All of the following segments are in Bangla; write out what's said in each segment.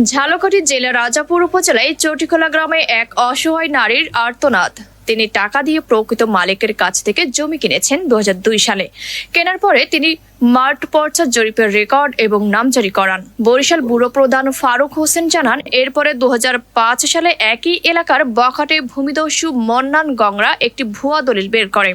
ঝালকাঠি জেলার রাজাপুর উপজেলায় চটিখোলা গ্রামে এক অসহায় নারীর আর্তনাদ। তিনি টাকা দিয়ে প্রকৃত মালিকের কাছ থেকে জমি কিনেছেন 2002 সালে। কেনার পরে তিনি মাঠ পর্চা জরিপের রেকর্ড এবং নামজারি করান। বরিশাল ব্যুরো প্রধান ফারুক হোসেন জানান, এরপরে 2005 সালে একই এলাকার বখাটে ভূমিদস্যু মন্নান গংরা একটি ভুয়া দলিল বের করে।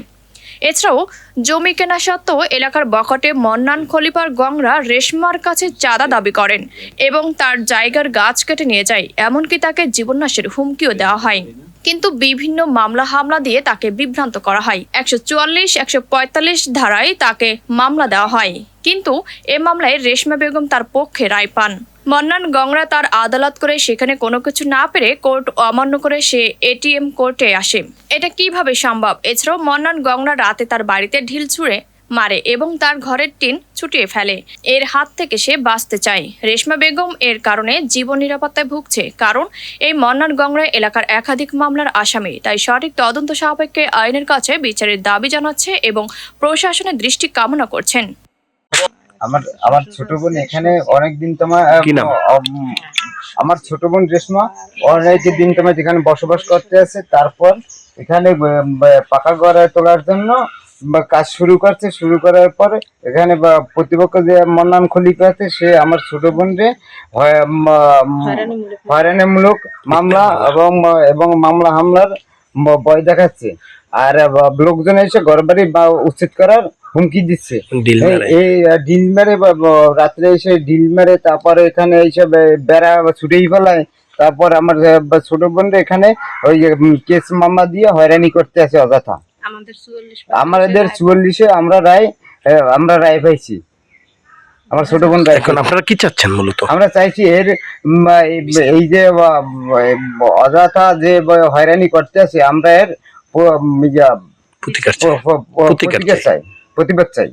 এছাড়াও জমি কেনা সত্ত্বেও এলাকার বখাটে মন্নান খলিফার গংরা রেশমার কাছে চাঁদা দাবি করেন এবং তার জায়গার গাছ কেটে নিয়ে যায়। এমনকি তাকে জীবননাশের হুমকিও দেওয়া হয়। কিন্তু বিভিন্ন মামলা হামলা দিয়ে তাকে বিভ্রান্ত করা হয়। 144, 145 ধারায় তাকে মামলা দেওয়া হয়, কিন্তু এ মামলায় রেশমা বেগম তার পক্ষে রায় পান। মন্নান গংরা তার আদালত করে সেখানে কোনো কিছু না পেরে কোর্ট অমান্য করে সে এটিএম কোর্টে আসে। এটা কিভাবে সম্ভব? এছাড়াও মন্নান গংরা রাতে তার বাড়িতে ঢিল ছুঁড়ে মারে এবং তার ঘরের টিন ছুটিয়ে ফেলে। এর হাত থেকে সে বাঁচতে চায়। রেশমা বেগম এর কারণে জীবন নিরাপত্তায় ভুগছে, কারণ এই মন্নান গংরা এলাকার একাধিক মামলার আসামি। তাই সঠিক তদন্ত সাপেক্ষে আইনের কাছে বিচারের দাবি জানাচ্ছে এবং প্রশাসনের দৃষ্টি কামনা করছেন। আমার ছোট বোন এখানে অনেকদিন তোমার আমার ছোট বোন রেশমা অনেকদিন তোমার যেখানে বসবাস করতে আছে। তারপর এখানে পাকা ঘরে তোলার জন্য কাজ শুরু করার পরে এখানে প্রতিপক্ষ যে মন্নান খলিফা আছে, সে আমার ছোট বোন রে হয়রানিমূলক মামলা এবং মামলা হামলার ভয় দেখাচ্ছে। আর লোকজন এসে ঘর বাড়ি উচ্ছেদ করার হুমকি দিচ্ছে। এই ডিল মেরে রাত্রে এসে ডিল মেরে তারপরে এখানে এইসব বেড়া ছুটেই ফেলায়। তারপর আমার ছোট বোন এখানে ওই কেস মামলা দিয়ে হয়রানি করতে আছে অযথা। আমাদের 44-এ আমরা রায় পাইছি। আমার ছোট বোন এখন আপনারা কি চাচ্ছেন? মূলত আমরা চাইছি এর এই যে অযথা যে হয়রানি করতে আছে, আমরা এর প্রতিকার চাই। প্রতিবাদ চাই।